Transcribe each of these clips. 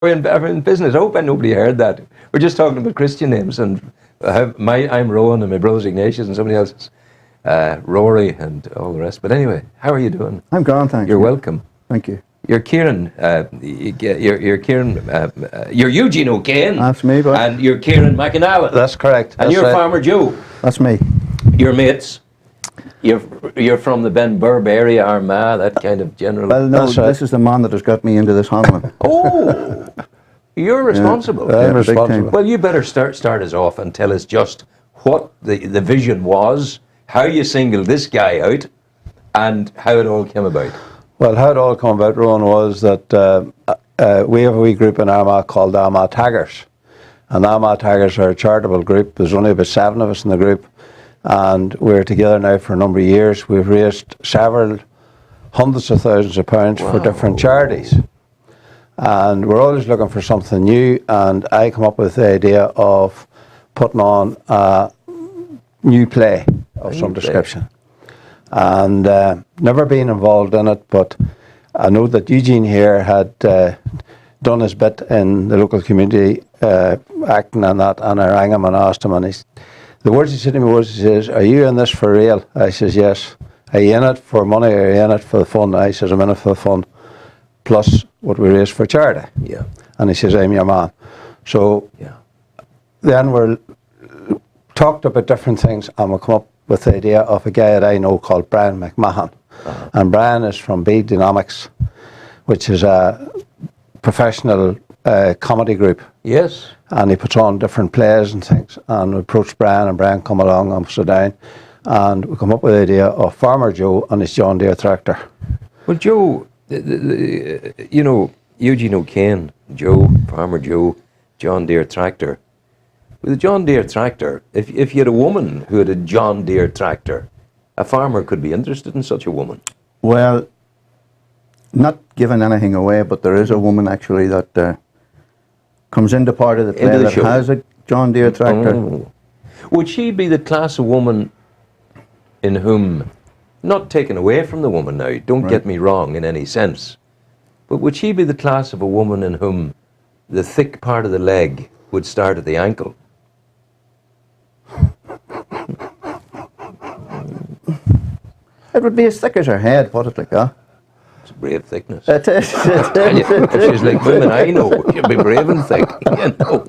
We're in business. I hope nobody heard that. We're just talking about Christian names, and I'm Rowan, and my brother's Ignatius, and somebody else is Rory, and all the rest. But anyway, how are you doing? I'm grand, thanks. You're welcome. Thank you. You're Kieran. You're Kieran. You're Eugene O'Kane. That's me, boy. And you're Kieran McAnallan. That's correct. And you're Farmer Joe. That's me. You're mates. You're from the Ben Burb area, Armagh, that kind of general. Well, no, this is the man that has got me into this handling. Oh, you're responsible. I'm responsible. Well, you better start us off and tell us just what the vision was, how you singled this guy out, and how it all came about. Well, how it all came about, Rowan, was that we have a wee group in Armagh called Armagh Taggers. And Armagh Taggers are a charitable group. There's only about 7 of us in the group. And we're together now for a number of years. We've raised several hundreds of thousands of pounds for different charities. And we're always looking for something new. And I come up with the idea of putting on a new play of some description. And never been involved in it, but I know that Eugene here had done his bit in the local community, acting on that, and I rang him and asked him, and the words he said to me was, he says, "Are you in this for real?" I says, "Yes." "Are you in it for money, or are you in it for the fun?" I says, "I'm in it for the fun, plus what we raise for charity." Yeah. And he says, "I'm your man." So then we're talked about different things, and we come up with the idea of a guy that I know called Brian McMahon. And Brian is from B Dynamics, which is a professional comedy group. Yes. And he puts on different plays and things. And we approached Brian, and Brian come along and sit down, and we come up with the idea of Farmer Joe and his John Deere tractor. Well, Joe, you know, Eugene O'Kane, Joe, Farmer Joe, John Deere tractor. With a John Deere tractor, if you had a woman who had a John Deere tractor, a farmer could be interested in such a woman. Well, not giving anything away, but there is a woman actually that comes into part of the play that has a John Deere tractor. Oh. Would she be the class of woman in whom, not taken away from the woman now, don't get me wrong in any sense, but would she be the class of a woman in whom the thick part of the leg would start at the ankle? It would be as thick as her head, put it like that. It's a brave thickness. It is. If she's like women I know, she'll be brave and thick. You know.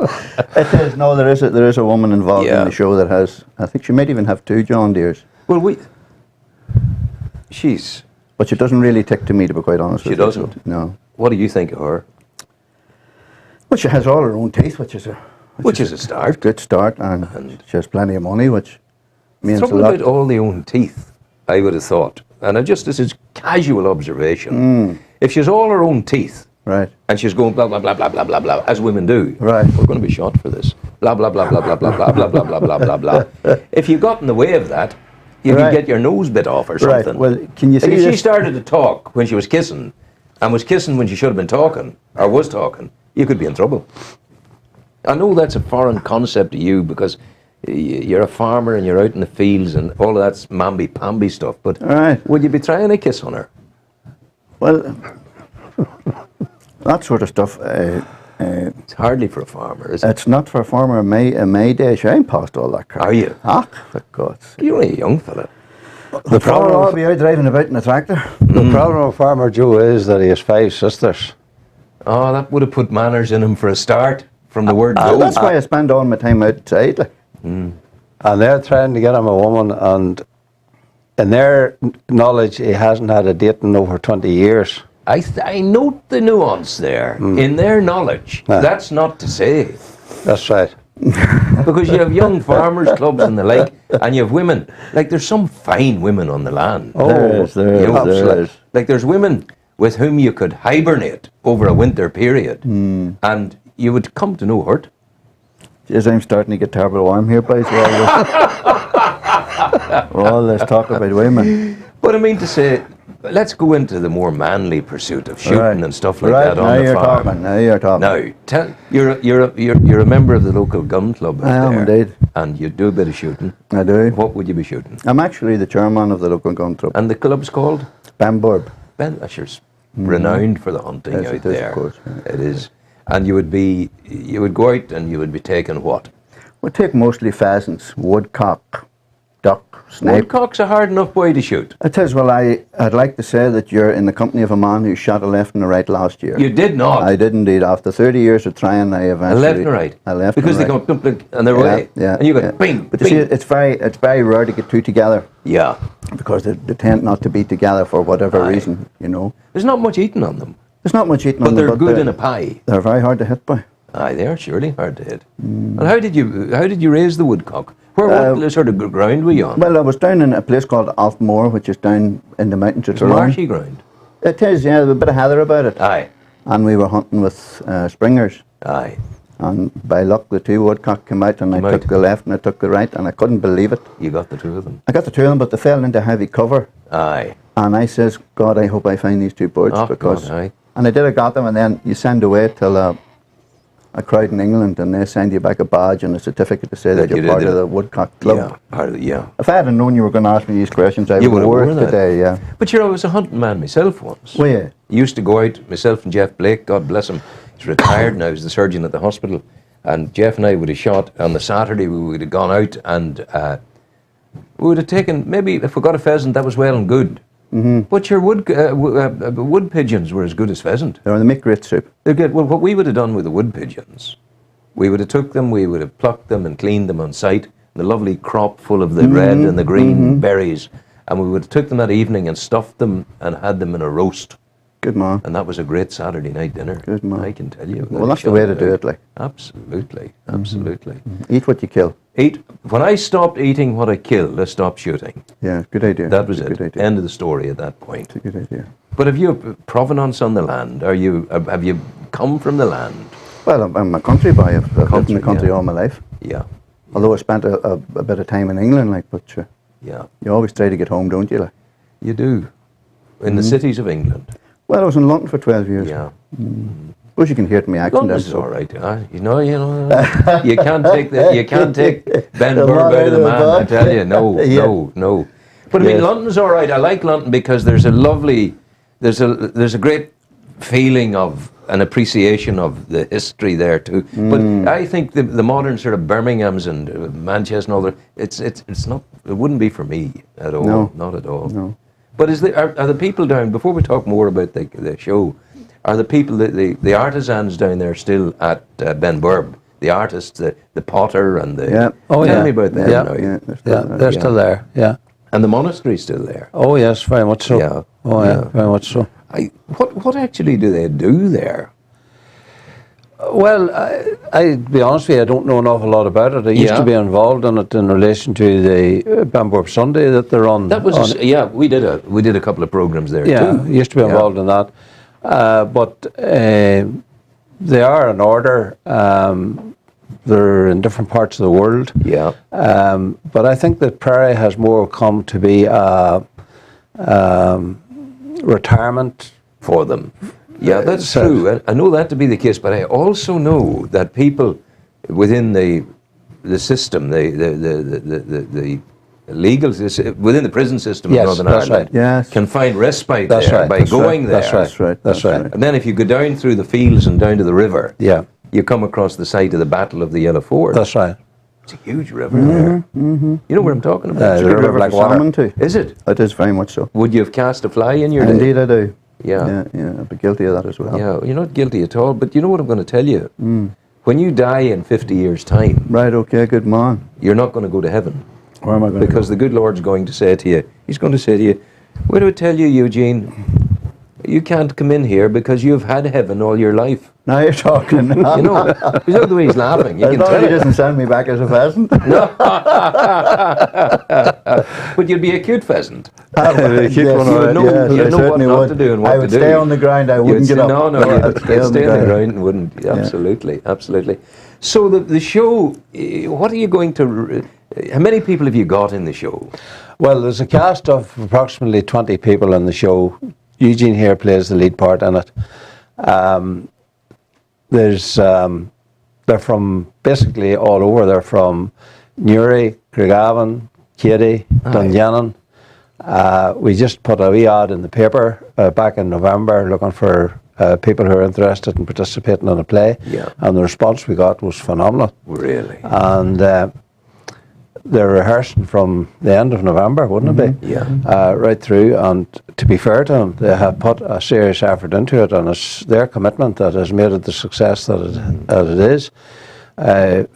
It is. No, there is a woman involved in the show that has, I think she might even have 2 John Deeres. Well, but she doesn't really tick to me, to be quite honest with you. She doesn't? No. What do you think of her? Well, she has all her own teeth, which is a start. Good start, and she has plenty of money, which means a lot. About all the own teeth, I would have thought, and this is casual observation. If she has all her own teeth, right, and she's going blah blah blah blah blah blah blah, as women do, right, we're going to be shot for this. Blah blah blah blah blah blah blah blah blah blah blah blah blah. If you got in the way of that, you could get your nose bit off or something. Right. Well, can you see if she started to talk when she was kissing, and was kissing when she should have been talking, or was talking, you could be in trouble. I know that's a foreign concept to you because you're a farmer and you're out in the fields and all of that's mamby-pamby stuff, but would you be trying a kiss on her? Well, that sort of stuff... it's hardly for a farmer, is it? It's not for a farmer in my day. I'm past all that crap. Are you? Ah, for God's sake. You're only a young fella. The problem I'll be out driving about in a tractor. The problem with Farmer Joe is that he has 5 sisters. Oh, that would have put manners in him for a start, from the word go. That's why I spend all my time outside. Like. And they're trying to get him a woman, and in their knowledge, he hasn't had a date in over 20 years. I note the nuance there. In their knowledge. That's not to say. That's right. Because you have young farmers clubs and the like, and you have women. Like, there's some fine women on the land. Oh, there is. Like, there's women with whom you could hibernate over a winter period, and you would come to no hurt. Yes, I'm starting to get terribly warm here, boys. All this talk about women. But I mean to say, let's go into the more manly pursuit of shooting and stuff like that on the farm. Now you're talking. Now, you're a member of the local gun club. I am indeed. And you do a bit of shooting. I do. What would you be shooting? I'm actually the chairman of the local gun club. And the club's called? Ben Burb. Ben, that's renowned for the hunting out there. Of course. It is. and you would go out and you would be taking what? We take mostly pheasants, woodcock, duck, snipe. Woodcock's a hard enough boy to shoot. It is. Well, I'd like to say that you're in the company of a man who shot a left and a right last year. You did not. I did indeed. After 30 years of trying, I eventually... A left and a right. A left because and a they right. go dunk, and they're away. Yeah, and you go yeah. bing, But you bing. see, it's very rare to get two together. Yeah. Because they tend not to be together for whatever Aye. reason, you know. There's not much eating on them. There's not much eating But on them. they're good in a pie. They're very hard to hit by. Aye, they are surely hard to hit. And how did you raise the woodcock? What sort of ground were you on? Well, I was down in a place called Altmore, which is down in the mountains of It's Tyrone. marshy ground. It is, yeah, there's a bit of heather about it. Aye, And we were hunting with springers. aye. And by luck, the two woodcock came out, and I Came took out. the left and I took the right, and I couldn't believe it. You got the two of them. I got the two of them, but they fell into heavy cover. Aye. And I says, God, I hope I find these two birds, Oh, because... God, aye. And I did, I got them, and then you send away till a crowd in England, and they send you back a badge and a certificate to say that you you're did part it. of the woodcock club. Yeah, part of the, yeah. If I had known you were going to ask me these questions, I You would have would have worked worn that. today, yeah. But I was a hunting man myself once. Well, yeah. Used to go out, myself and Jeff Blake, God bless him. He's retired now, he's the surgeon at the hospital. And Jeff and I would have shot on the Saturday, we would have gone out and we would have taken, maybe if we got a pheasant, that was well and good. Mm-hmm. But your wood pigeons were as good as pheasant. They make great soup. They're good. Well, what we would have done with the wood pigeons, we would have took them, we would have plucked them and cleaned them on site, the lovely crop full of the red and the green berries, and we would have took them that evening and stuffed them and had them in a roast. Good man. And that was a great Saturday night dinner. Good man. I can tell you. Well, that's the way to do it, like. Absolutely, absolutely. Eat what you kill. When I stopped eating what I killed, I stopped shooting. Yeah, good idea. That was Good it. idea. End of the story at that point. It's a good idea. But have you a provenance on the land? Have you come from the land? Well, I'm a country boy. I've lived in the country yeah. all my life. Yeah, Although I spent a bit of time in England, like, but yeah. you always try to get home, don't you? Like? You do. In the cities of England. Well, I was in London for 12 years. Yeah. Suppose you can hear it in my accent. London's all right. You know. You can't take Ben The Burb man out of the out man. of the I tell you, no, Yeah. no. But I mean, Yes. London's all right. I like London because there's a great feeling of an appreciation of the history there too. But I think the modern sort of Birmingham's and Manchester and all that, it's not. It wouldn't be for me at all. No. Not at all. No. But are the people down, before we talk more about the show, are the people, the artisans down there still at Ben Burb? The artists, the potter and the... Yeah. Oh, Tell yeah. me about that. Yeah. now. Yeah, They're still there, yeah. And the monastery's still there. Oh, yes, very much so. Yeah, Oh, yeah, yeah. very much so. What actually do they do there? Well, I be honest with you, I don't know an awful lot about it. I used Yeah. to be involved in it in relation to the Bamburp Sunday that they're on. That was we did a couple of programs there Yeah, too. used to be involved in that. But they are an order. They're in different parts of the world. Yeah. But I think that Prairie has more come to be a retirement. For them. Yeah, that's so- true. I know that to be the case, but I also know that people within the system, the legal system, within the prison system Yes, of Northern that's Ireland, right. Yes. can find respite That's there right, by that's going right, there. that's right. That's right. That's right. And then if you go down through the fields and down to the river, Yeah, you come across the site of the Battle of the Yellow Ford. that's right. It's a huge river there. You know what I'm talking about? The Good river river for Blackwater. salmon too. Is it? It is very much so. Would you have cast a fly in your day? Indeed, I do. Yeah. Yeah, I'd be guilty of that as well. Yeah, you're not guilty at all. But you know what I'm going to tell you? When you die in 50 years' time, Right, okay, good man. you're not going to go to heaven. Where am I going Because the good Lord's going to say to you, He's going to say to you, what do I tell you, Eugene? You can't come in here because you've had heaven all your life. Now you're talking. You know, you know the way he's laughing. You As can long as tell he it. doesn't send me back as a pheasant. But you'd be a cute pheasant. Yes, You would know, yes, you'd I know what certainly not would. to do and what I to would do. stay on the ground. I wouldn't You'd get up. No, I'd you'd stay on the ground and wouldn't. Absolutely, absolutely. So the show, what are you going to... How many people have you got in the show? Well, there's a cast of approximately 20 people in the show. Eugene here plays the lead part in it. They're from basically all over. They're from Newry, Craigavon, Katy, Dungannon. We just put a wee ad in the paper back in November looking for people who are interested in participating in a play. Yeah. And the response we got was phenomenal. Really? And they're rehearsing from the end of November, wouldn't it be? Yeah. Right through. And to be fair to them, they have put a serious effort into it, and it's their commitment that has made it the success that it is.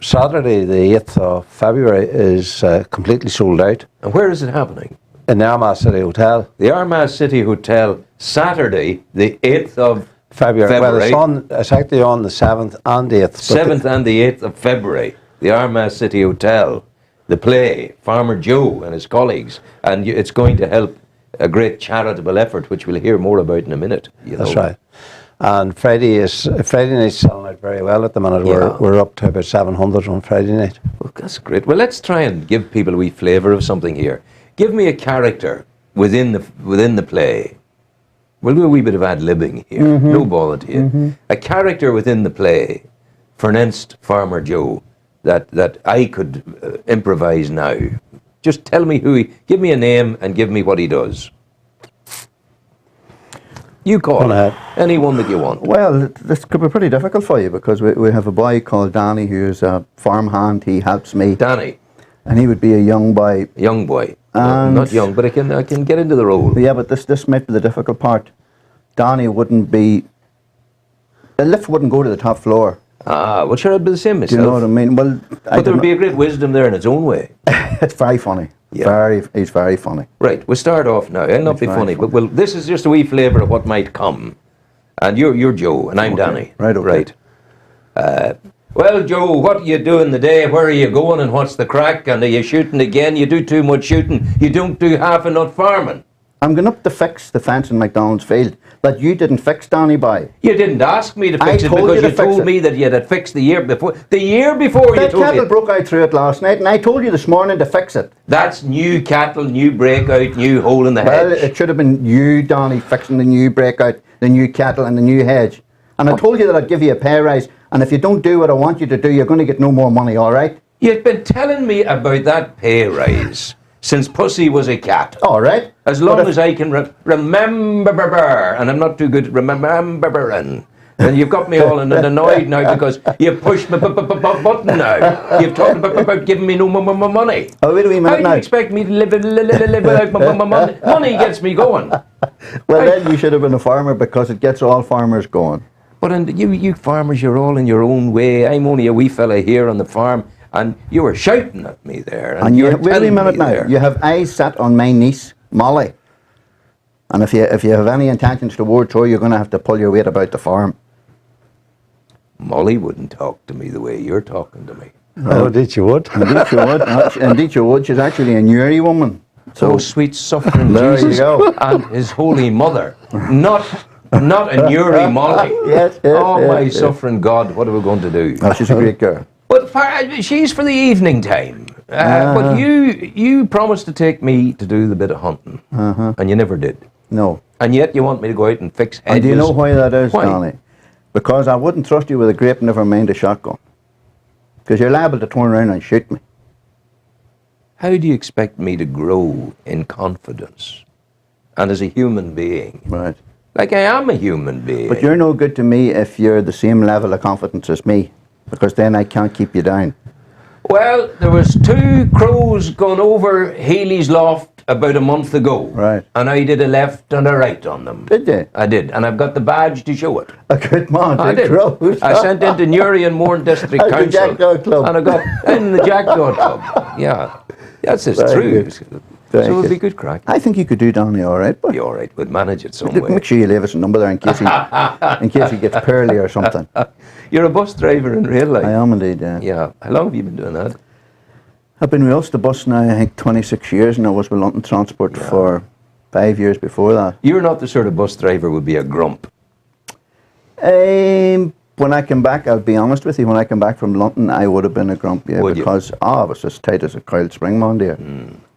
Saturday, the 8th of February, is completely sold out. And where is it happening? In the Armagh City Hotel. The Armagh City Hotel, Saturday, the 8th of February. Well, it's actually on the 7th and 8th. 7th and the 8th of February, the Armagh City Hotel, the play, Farmer Joe and his colleagues, and it's going to help a great charitable effort, which we'll hear more about in a minute. That's right. And Friday night's selling out very well at the minute. Yeah. We're up to about 700 on Friday night. Well, that's great. Well, let's try and give people a wee flavour of something here. Give me a character within the play. We'll do a wee bit of ad-libbing here. No bother to you. A character within the play, for instance, Farmer Joe, that I could improvise now. Just tell me give me a name and give me what he does. You call it. Anyone that you want. Well, this could be pretty difficult for you because we have a boy called Danny who's a farmhand. He helps me. Danny. And he would be a young boy. Young boy. Not young, but I can get into the role. Yeah, but this might be the difficult part. Danny wouldn't be... The lift wouldn't go to the top floor. Well, sure, I'd be the same myself. Do you know what I mean? Well, but there would be a great wisdom there in its own way. It's very funny. Yeah. He's very funny. Right, we'll start off now. I'll not be funny, but this is just a wee flavour of what might come. And you're Joe, and I'm Danny. Right, okay. Right. Well, Joe, what are you doing today? Where are you going and what's the crack? And are you shooting again? You do too much shooting. You don't do half enough farming. I'm going up to fix the fence in McDonald's field that you didn't fix, Danny, by. You didn't ask me to fix it because you told me that you had fixed the year before. The year before you told me. The cattle broke out through it last night and I told you this morning to fix it. That's new cattle, new breakout, new hole in the hedge. Well, it should have been you, Danny, fixing the new breakout, the new cattle and the new hedge. And I told you that I'd give you a pay rise. And if you don't do what I want you to do, you're going to get no more money, all right? You've been telling me about that pay rise since Pussy was a cat. All right. As long as I can remember, and I'm not too good at remembering. And you've got me all annoyed now because you've pushed my button now. You've talked about giving me no more money. Oh, wait a minute. How do you expect me to live without my money? Money gets me going. Well, then you should have been a farmer because it gets all farmers going. But you farmers, you're all in your own way. I'm only a wee fella here on the farm, and you were shouting at me there. And wait a minute now. You have eyes set on my niece, Molly. And if you have any intentions towards her, you're going to have to pull your weight about the farm. Molly wouldn't talk to me the way you're talking to me. Oh, indeed you would. Indeed you would. Indeed you would. She's actually a Newry woman. So sweet suffering there Jesus you go. and his holy mother. Not a Newry Molly. Yes, my suffering God, what are we going to do? Oh, she's a great girl. But she's for the evening time. But you promised to take me to do the bit of hunting, and you never did. No. And yet you want me to go out and fix hedges. And do you know why that is, Why? Donny? Because I wouldn't trust you with a grape, never mind a shotgun. Because you're liable to turn around and shoot me. How do you expect me to grow in confidence and as a human being? Right. Like I am a human being. But you're no good to me if you're the same level of confidence as me. Because then I can't keep you down. Well, there was 2 crows going over Healy's loft about a month ago. Right. And I did a left and a right on them. Did you? I did. And I've got the badge to show it. A good man. I did. Crows. I sent into Newry and Mourne District At the Council. Jackdaw Club. And I got in the Jackdaw Club. Yeah. That's just Very true. good. So it would be good crack. I think you could do Donny all right. But Be all right. We'd manage it some way. make sure you leave us a number there in case he gets pearly or something. You're a bus driver in real life. I am indeed, yeah. Yeah. How long have you been doing that? I've been with Ulster Bus now, I think 26 years, and I was with London Transport for 5 years before that. You're not the sort of bus driver would be a grump. When I came back, I'll be honest with you, when I came back from London, I would have been a grump, yeah, Would because I was as tight as a coiled spring, man, dear.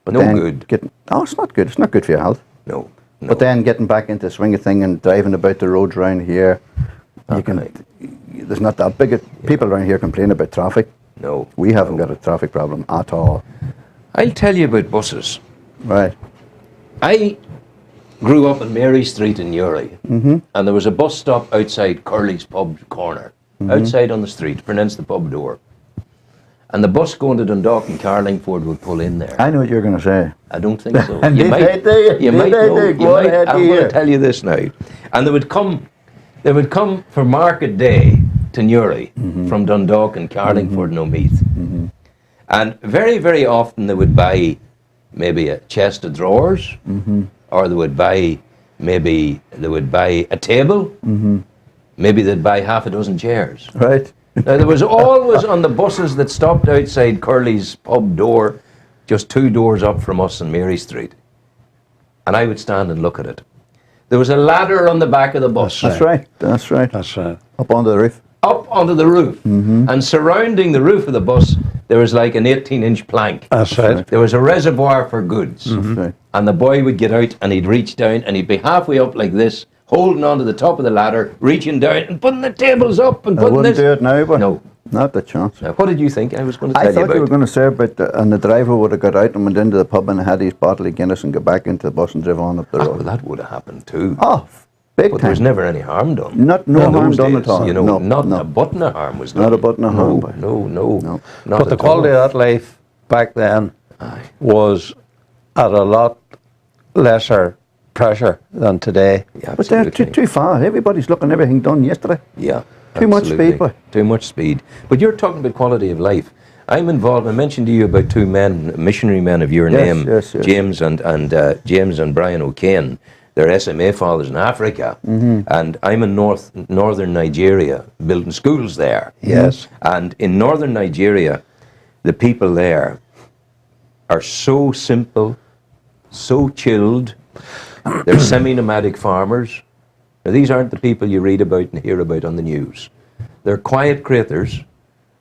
But No then good. it's not good. It's not good for your health. No. But then getting back into the swing of thing and driving about the roads around here, there's not that big. People around here complain about traffic. No. We haven't got a traffic problem at all. I'll tell you about buses. Right. I grew up in Mary Street in Newry, and there was a bus stop outside Curly's pub corner, outside on the street, pronounced the pub door. And the bus going to Dundalk and Carlingford would pull in there. I know what you're going to say. I don't think so. And You might know. Go ahead, I'm going to tell you this now. And they would come for market day to Newry from Dundalk and Carlingford and Omeath. And very, very often they would buy maybe a chest of drawers, or they would buy a table, maybe they'd buy half a dozen chairs. Right. Now, there was always on the buses that stopped outside Curly's pub door, just 2 doors up from us in Mary Street. And I would stand and look at it. There was a ladder on the back of the bus. That's right. That's right. That's right. Up onto the roof. Up onto the roof. And surrounding the roof of the bus, there was like an 18-inch plank. That's right. There was a reservoir for goods. That's right. And the boy would get out and he'd reach down and he'd be halfway up like this, holding onto the top of the ladder, reaching down and putting the tables up and I putting wouldn't this. do it now, but No. not the chance. Now, what did you think I was going to tell I you thought about? you were going to say about and the driver would have got out and went into the pub and had his bottle of Guinness and got back into the bus and drive on up the Well, road. that would have happened too. Oh, big But time. there's never any harm done. No In harm those done days, at all. You know, No, not no. a button of harm was done. Not a button of harm, boy. No. No. Not But the at quality all. of that life back then Aye. was at a lot lesser pressure than today. Yeah, But they're absolutely. too far. Everybody's looking everything done yesterday. Yeah. Too much absolutely. speed, boy. Too much speed. But you're talking about quality of life. I'm involved. I mentioned to you about 2 men, missionary men of your Yes, name, yes, yes. James and Brian O'Kane. They're SMA fathers in Africa, and I'm in northern Nigeria, building schools there. Yes. And in northern Nigeria, the people there are so simple, so chilled. They're semi-nomadic farmers. Now, these aren't the people you read about and hear about on the news. They're quiet creators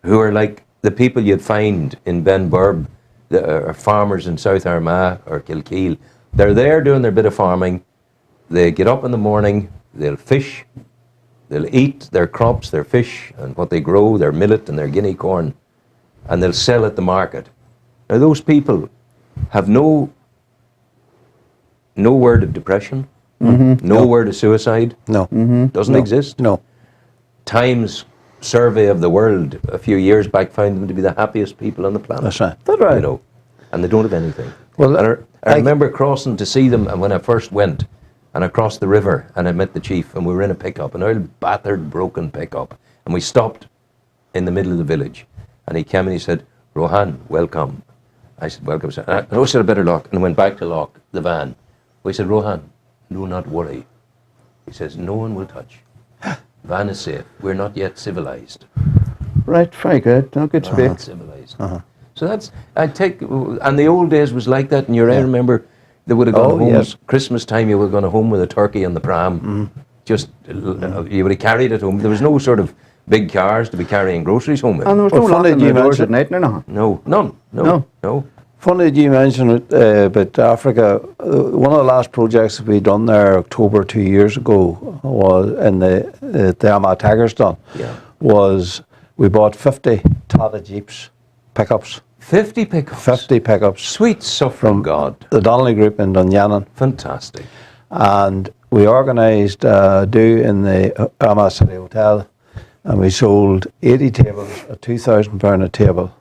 who are like the people you'd find in Benburb, the farmers in South Armagh or Kilkeel. They're there doing their bit of farming. They get up in the morning, they'll fish, they'll eat their crops, their fish, and what they grow, their millet and their guinea corn, and they'll sell at the market. Now, those people have no word of depression, no word of suicide. No. Doesn't exist. No. Times survey of the world a few years back found them to be the happiest people on the planet. That's right. That's right. You know, and they don't have anything. Well, And I remember crossing to see them, and when I first went, and I crossed the river, and I met the chief, and we were in a pickup, an old battered, broken pickup, and we stopped in the middle of the village, and he came and he said, "Rohan, welcome." I said, "Welcome, sir." And I said, "I better lock," and went back to lock the van. We said, "Rohan, do not worry." He says, "No one will touch. Van is safe. We're not yet civilized." Right, very good. No, good We're not speak. civilized. So that's, and the old days was like that, and I remember they would have gone home, yes. Christmas time you would have gone home with a turkey on the pram, just, you would have carried it home. There was no sort of big cars to be carrying groceries home in. And there was Well, no funny locking you the doors at mentioned- night, no. No, none, no. Funny that you mentioned about Africa. One of the last projects that we done there, October 2 years ago, was in the Armagh Tigers done. Yeah. Was we bought 50 Tata Jeeps, pickups, 50 pickups. 50 pickups Sweet suffering God. the Donnelly Group in Dunyannon, Fantastic. and we organised do in the Armagh City Hotel, and we sold 80 tables at £2,000 a table.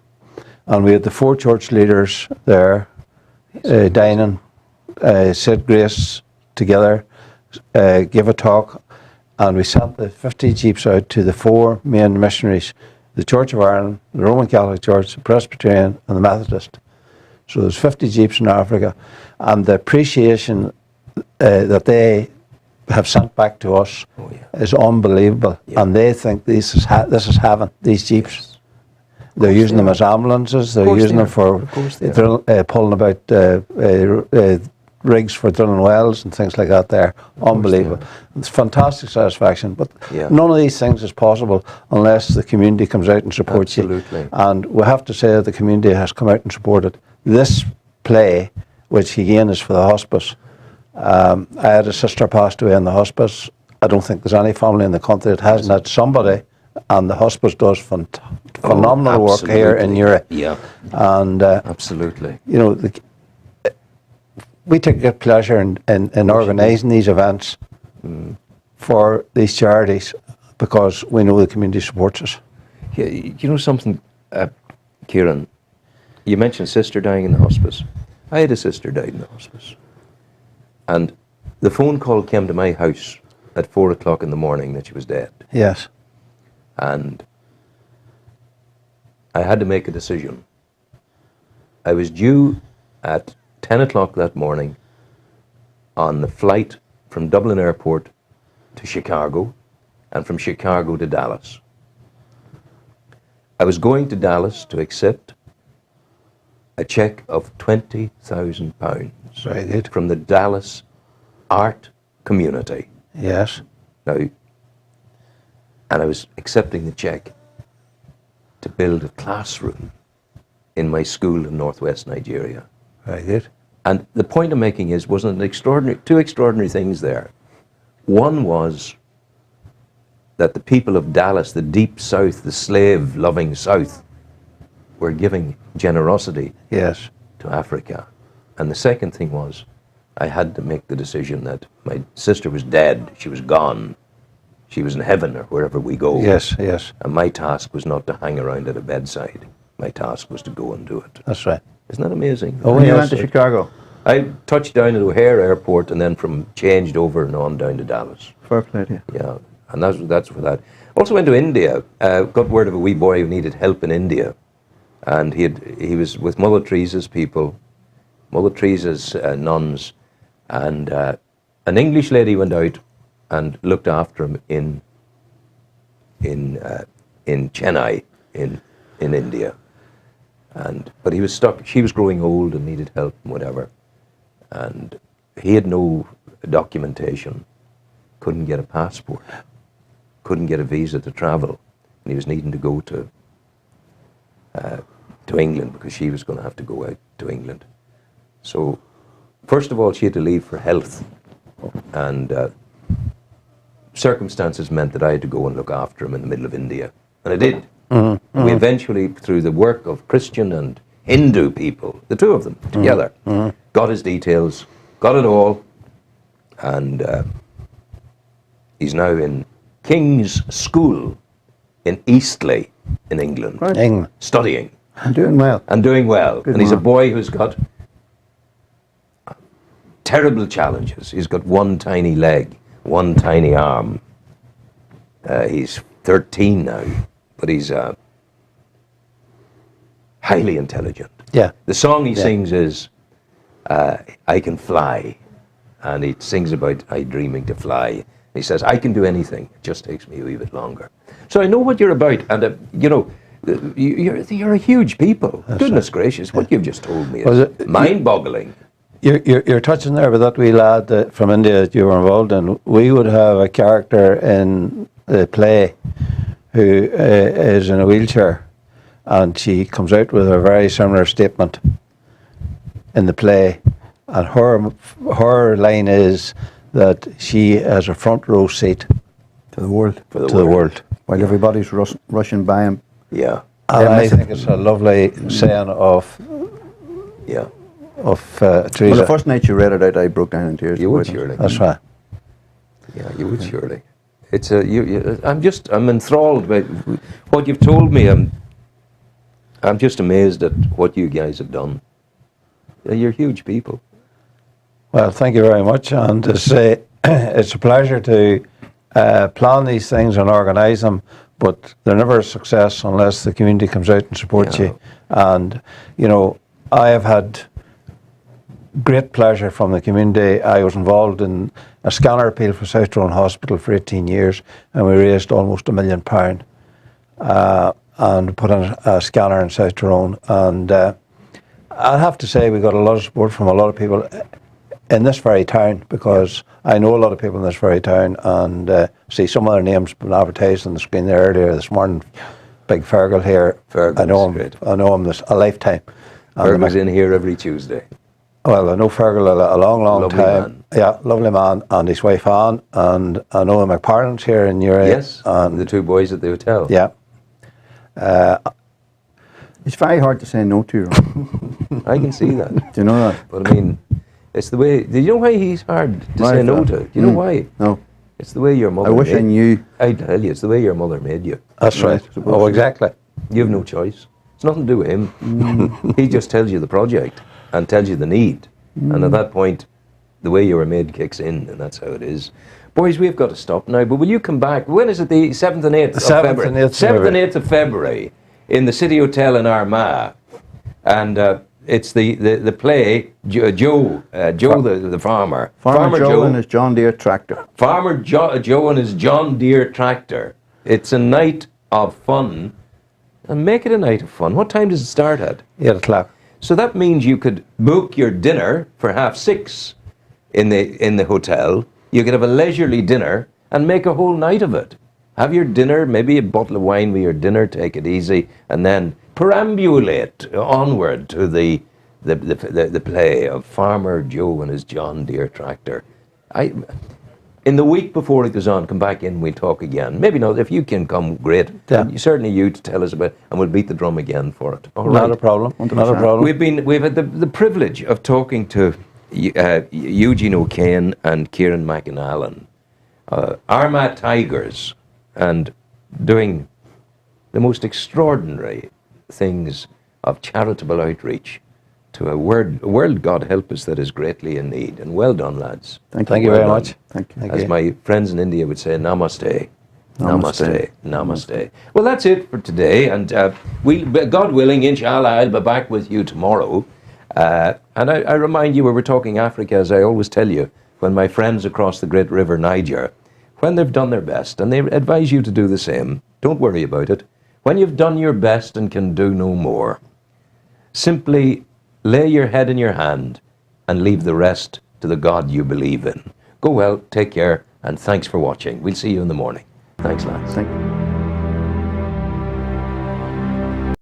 And we had the 4 church leaders there, dining, said grace together, give a talk, and we sent the 50 jeeps out to the 4 main missionaries, the Church of Ireland, the Roman Catholic Church, the Presbyterian, and the Methodist. So there's 50 jeeps in Africa, and the appreciation that they have sent back to us is unbelievable, and they think this is heaven, these jeeps. They're using them as ambulances. They're using them for pulling about rigs for drilling wells and things like that there. Unbelievable. It's fantastic satisfaction. But none of these things is possible unless the community comes out and supports you. And we have to say that the community has come out and supported this play, which again is for the hospice. I had a sister passed away in the hospice. I don't think there's any family in the country that hasn't had somebody, and the hospice does phenomenal work here in Newry. Yeah. And Absolutely. you know, we take great pleasure in organising these events for these charities because we know the community supports us. Yeah, you know something, Kieran? You mentioned sister dying in the hospice. I had a sister died in the hospice. And the phone call came to my house at 4 o'clock in the morning that she was dead. Yes. And I had to make a decision. I was due at 10 o'clock that morning on the flight from Dublin Airport to Chicago and from Chicago to Dallas. I was going to Dallas to accept a cheque of £20,000 Very good. from the Dallas art community. Yes. Now, and I was accepting the cheque to build a classroom in my school in northwest Nigeria. Very good. And the point I'm making is, wasn't two extraordinary things there. One was that the people of Dallas, the deep south, the slave-loving south, were giving generosity Yes. to Africa. And the second thing was, I had to make the decision that my sister was dead, she was gone, she was in heaven or wherever we go. Yes, yes. And my task was not to hang around at a bedside. My task was to go and do it. That's right. Isn't that amazing? Oh, When you yes. went to Chicago, I touched down at O'Hare Airport and then changed over and on down to Dallas. fair play to you. Yeah, and that's for that. Also went to India. Got word of a wee boy who needed help in India, and he was with Mother Teresa's people, Mother Teresa's nuns, and an English lady went out and looked after him in Chennai in India. But he was stuck. She was growing old and needed help and whatever, and he had no documentation, couldn't get a passport, couldn't get a visa to travel, and he was needing to go to England because she was going to have to go out to England. So, first of all, she had to leave for health, and circumstances meant that I had to go and look after him in the middle of India, and I did. We eventually, through the work of Christian and Hindu people, the two of them together, got his details, got it all, and he's now in King's School in Eastleigh in England, Right. England. studying I'm doing well. and doing well. Good And he's a man. boy who's got terrible challenges. He's got one tiny leg, one tiny arm. He's 13 now, but he's highly intelligent. Yeah. The song he Yeah. sings is I Can Fly, and he sings about I dreaming to fly. He says, I can do anything, it just takes me a wee bit longer. So I know what you're about, and you know, you're a huge people. Goodness gracious, what you've just told me Was is it- mind-boggling. You're touching there with that wee lad from India that you were involved in. We would have a character in the play who is in a wheelchair, and she comes out with a very similar statement in the play, and her line is that she has a front row seat To the world. For the to the world. While everybody's rushing by him. Yeah, And Yeah, I listen. think it's a lovely saying of yeah. Teresa. Well, the first night you read it out, I broke down in tears. You would Quite surely. That's right. Yeah, you would surely. It's I'm enthralled by what you've told me. I'm just amazed at what you guys have done. You're huge people. Well, thank you very much, and to say it's a pleasure to plan these things and organise them, but they're never a success unless the community comes out and supports Yeah. you. And, you know, I have had great pleasure from the community. I was involved in a scanner appeal for South Tyrone Hospital for 18 years, and we raised almost £1 million and put in a scanner in South Tyrone. And I have to say we got a lot of support from a lot of people in this very town, because I know a lot of people in this very town, and see some of their names been advertised on the screen there earlier this morning. Big Fergal here. Fergal's I know him. great. I know him this a lifetime. And Fergal's in here every Tuesday. well, I know Fergal a long Lovely time. man. Yeah, lovely man, and his wife Anne, and I know the McParlins here in Newry. Yes, and the two boys at the hotel. yeah, It's very hard to say no to you. I can see that. Do you know that? But I mean, It's the way. Do you know why he's hard to Why say is no that? to? Do you know why? No. It's the way your mother. I wish I knew. I tell you, it's the way your mother made you. That's right. Supposed Oh, to. exactly. You have no choice. It's nothing to do with him. He just tells you the project and tells you the need. And at that point, the way you were made kicks in, and that's how it is. Boys, we've got to stop now, but will you come back? When is it? The 7th and 8th of 7th February? and 8th of 7th and February. 8th of February in the City Hotel in Armagh. And it's the play, Joe, the farmer. Farmer Joe Joe and his John Deere tractor. Farmer Joe and his John Deere tractor. It's a night of fun. And make it a night of fun. What time does it start at? 8 o'clock. So that means you could book your dinner for 6:30 in the hotel. You could have a leisurely dinner and make a whole night of it. Have your dinner, maybe a bottle of wine with your dinner, take it easy, and then perambulate onward to the play of Farmer Joe and his John Deere tractor. In the week before it goes on, come back in, we'll talk again. Maybe not, if you can come, great. Yeah. Certainly you to tell us about it, and we'll beat the drum again for it. All Not right. a problem. Not a 100%. problem. We've had the privilege of talking to Eugene O'Kane and Kieran McAnallan, Armagh Tigers, and doing the most extraordinary things of charitable outreach to a world, God help us, that is greatly in need. And well done, lads. Thank you Well very done. much. Thank you. Thank As you. my friends in India would say, namaste. Namaste. Namaste. Namaste. Well, that's it for today. And God willing, inshallah, I'll be back with you tomorrow. And I remind you, we were talking Africa, as I always tell you, when my friends across the great river Niger, when they've done their best, and they advise you to do the same, don't worry about it. When you've done your best and can do no more, simply lay your head in your hand and leave the rest to the God you believe in. Go well, take care, and thanks for watching. We'll see you in the morning. Thanks, lads. Thank you.